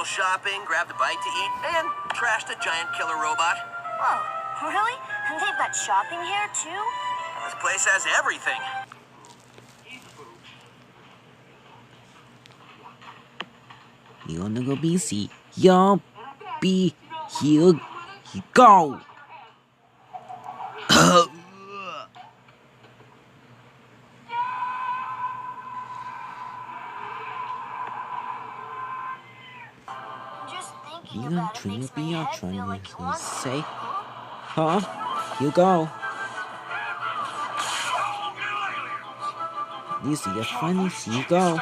shopping, grabbed a bite to eat, and trashed a giant killer robot. Whoa, really? And they've got shopping here, too? This place has everything. You wanna go busy? Yo, be here you go. Just thinking You about it trying makes to be my out head trying feel like it to wants say? Huh? You go. You see, that's funny. See you go.